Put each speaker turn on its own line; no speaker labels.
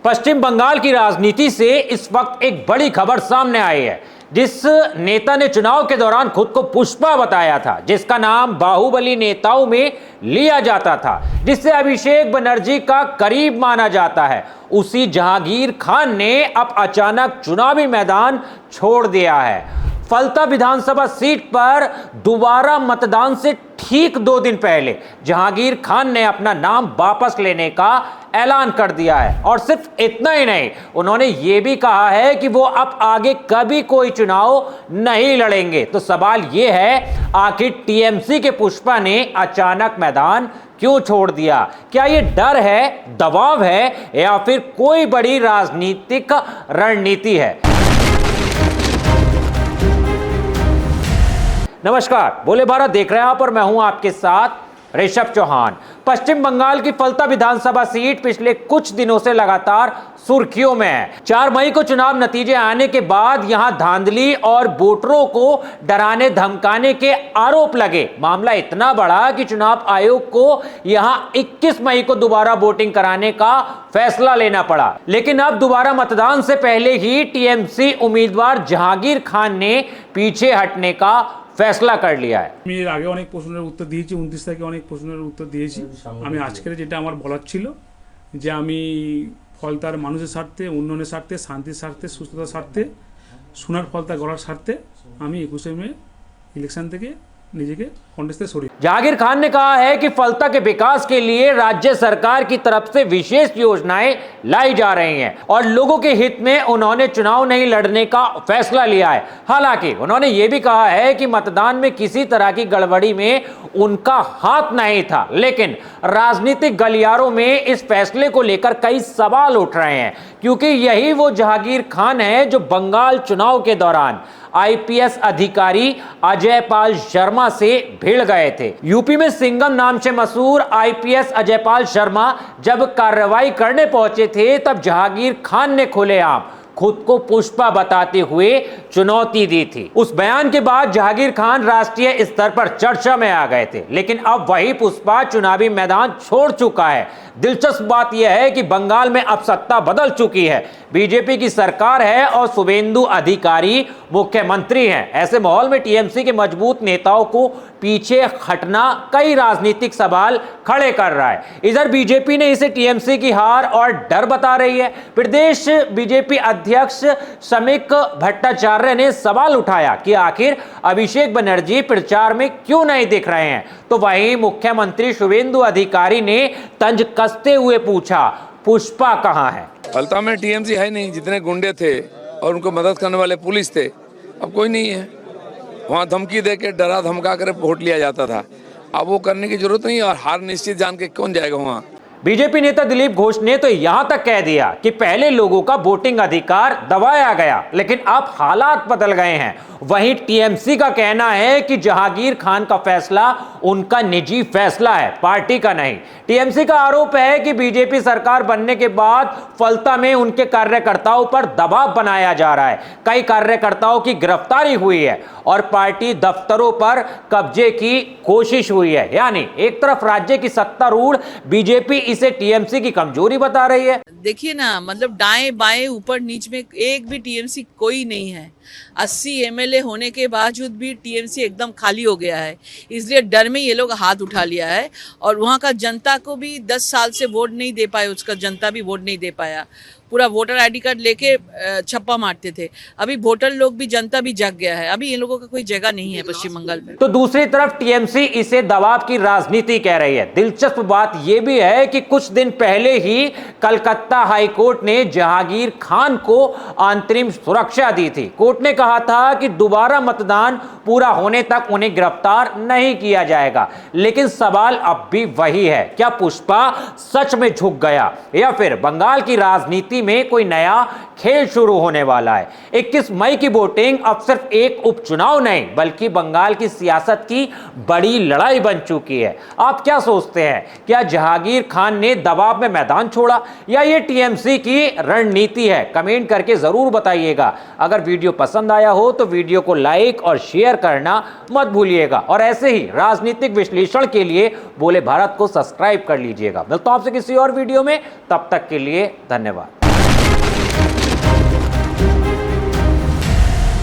पश्चिम बंगाल की राजनीति से इस वक्त एक बड़ी खबर सामने आई है। जिस नेता ने चुनाव के दौरान खुद को पुष्पा बताया था, जिसका नाम बाहुबली नेताओं में लिया जाता था, जिससे अभिषेक बनर्जी का करीब माना जाता है, उसी जहांगीर खान ने अब अचानक चुनावी मैदान छोड़ दिया है। फलता विधानसभा सीट पर दोबारा मतदान से ठीक 2 दिन पहले जहांगीर खान ने अपना नाम वापस लेने का ऐलान कर दिया है। और सिर्फ इतना ही नहीं, उन्होंने ये भी कहा है कि वो अब आगे कभी कोई चुनाव नहीं लड़ेंगे। तो सवाल ये है, आखिर टीएमसी के पुष्पा ने अचानक मैदान क्यों छोड़ दिया? क्या ये डर है, दबाव है, या फिर कोई बड़ी राजनीतिक रणनीति है? नमस्कार, बोले भारत देख रहे हैं आप और मैं हूं आपके साथ ऋषभ चौहान। पश्चिम बंगाल की फलता विधानसभा सीट पिछले कुछ दिनों से लगातार सुर्खियों में है। 4 मई को चुनाव नतीजे आने के बाद यहां धांधली और वोटरों को डराने धमकाने के आरोप लगे। मामला इतना बड़ा कि चुनाव आयोग को यहां 21 मई को दोबारा वोटिंग कराने का फैसला लेना पड़ा। लेकिन अब दोबारा मतदान से पहले ही टीएमसी उम्मीदवार जहांगीर खान ने पीछे हटने का फैसला कर लिया है।
আমি এর আগে অনেক প্রশ্নের উত্তর দিয়েছি, 29 তারিখে অনেক প্রশ্নের উত্তর দিয়েছি। আমি আজকের যেটা আমার বলার ছিল যে আমি ফলতার মানুষের স্বার্থে, উন্নয়নের স্বার্থে, শান্তির স্বার্থে, সুস্থতার স্বার্থে, সোনার ফলতা গড়ার স্বার্থে আমি 21 মে ইলেকশন থেকে নিজেকে কন্টেস্ট से सॉरी।
जहांगीर खान ने कहा है कि फलता के विकास के लिए राज्य सरकार की तरफ से विशेष योजनाएं लाई जा रही हैं और लोगों के हित में उन्होंने चुनाव नहीं लड़ने का फैसला लिया है। हालांकि उन्होंने ये भी कहा है कि मतदान में किसी तरह की गड़बड़ी में उनका हाथ नहीं था, लेकिन राजनीतिक गलियारों में इस फैसले को लेकर कई सवाल उठ रहे हैं, क्योंकि यही वो जहांगीर खान है जो बंगाल चुनाव के दौरान आईपीएस अधिकारी अजय पाल शर्मा से भिड़ गए थे। यूपी में सिंघम नाम से मशहूर आईपीएस अजय पाल शर्मा जब कार्रवाई करने पहुंचे थे, तब जहांगीर खान ने खुलेआम खुद को पुष्पा बताते हुए चुनौती दी थी। उस बयान के बाद जहांगीर खान राष्ट्रीय स्तर पर चर्चा में आ गए थे, लेकिन अब वही पुष्पा चुनावी मैदान छोड़ चुका है। दिलचस्प बात यह है कि बंगाल में अब सत्ता बदल चुकी है, बीजेपी की सरकार है और शुभेंदु अधिकारी मुख्यमंत्री हैं। ऐसे माहौल में टीएमसी के मजबूत नेताओं को पीछे हटना कई राजनीतिक सवाल खड़े कर रहा है। इधर बीजेपी ने इसे टीएमसी की हार और डर बता रही है। प्रदेश बीजेपी अध्यक्ष समीक भट्टाचार्य ने सवाल उठाया कि आखिर अभिषेक बनर्जी प्रचार में क्यों नहीं दिख रहे हैं। तो वहीं मुख्यमंत्री शुभेंदु अधिकारी ने तंज कसते हुए पूछा, पुष्पा कहां है?
फलता में टीएमसी है नहीं। जितने गुंडे थे और उनको मदद करने वाले पुलिस थे, अब कोई नहीं है। वहाँ धमकी दे के, डरा धमका कर वोट लिया जाता था। अब वो करने की जरूरत नहीं, और हार निश्चित जान के कौन जाएगा वहाँ।
बीजेपी नेता दिलीप घोष ने तो यहां तक कह दिया कि पहले लोगों का वोटिंग अधिकार दबाया गया, लेकिन अब हालात बदल गए हैं। वहीं टीएमसी का कहना है कि जहांगीर खान का फैसला उनका निजी फैसला है, पार्टी का नहीं। टीएमसी का आरोप है कि बीजेपी सरकार बनने के बाद फलता में उनके कार्यकर्ताओं पर दबाव बनाया जा रहा है। कई कार्यकर्ताओं की गिरफ्तारी हुई है और पार्टी दफ्तरों पर कब्जे की कोशिश हुई है। यानी एक तरफ राज्य की सत्तारूढ़ बीजेपी इसे टीएमसी की कमजोरी बता रही है।
देखिए ना, मतलब दाएं बाएं ऊपर नीच में एक भी टीएमसी कोई नहीं है। 80 एमएलए होने के बावजूद भी टीएमसी एकदम खाली हो गया है। इसलिए डर में ये लोग हाथ उठा लिया है, और वहाँ का जनता को भी 10 साल से वोट नहीं दे पाए, उसका जनता भी वोट नहीं दे पाया। पूरा वोटर आईडी कार्ड लेके छप्पा मारते थे। अभी वोटर लोग भी, जनता भी जग गया है। अभी इन लोगों का कोई जगह नहीं है पश्चिम बंगाल में।
तो दूसरी तरफ टीएमसी इसे दबाव की राजनीति कह रही है। दिलचस्प बात यह भी है कि कुछ दिन पहले ही कलकत्ता हाईकोर्ट ने जहांगीर खान को अंतरिम सुरक्षा दी थी। कोर्ट ने कहा था कि दोबारा मतदान पूरा होने तक उन्हें गिरफ्तार नहीं किया जाएगा। लेकिन सवाल अब भी वही है, क्या पुष्पा सच में झुक गया, या फिर बंगाल की राजनीति में कोई नया खेल शुरू होने वाला है? 21 मई की वोटिंग अब सिर्फ एक उपचुनाव नहीं, बल्कि बंगाल की सियासत की बड़ी लड़ाई बन चुकी है। आप क्या सोचते हैं? क्या जहांगीर खान ने दबाव में मैदान छोड़ा, या ये टीएमसी की रणनीति है? कमेंट करके जरूर बताइएगा। अगर वीडियो पसंद आया हो तो वीडियो को लाइक और शेयर करना मत भूलिएगा, और ऐसे ही राजनीतिक विश्लेषण के लिए बोले भारत को सब्सक्राइब कर लीजिएगा। मिलता हूं आपसे किसी और वीडियो में, तब तक के लिए धन्यवाद।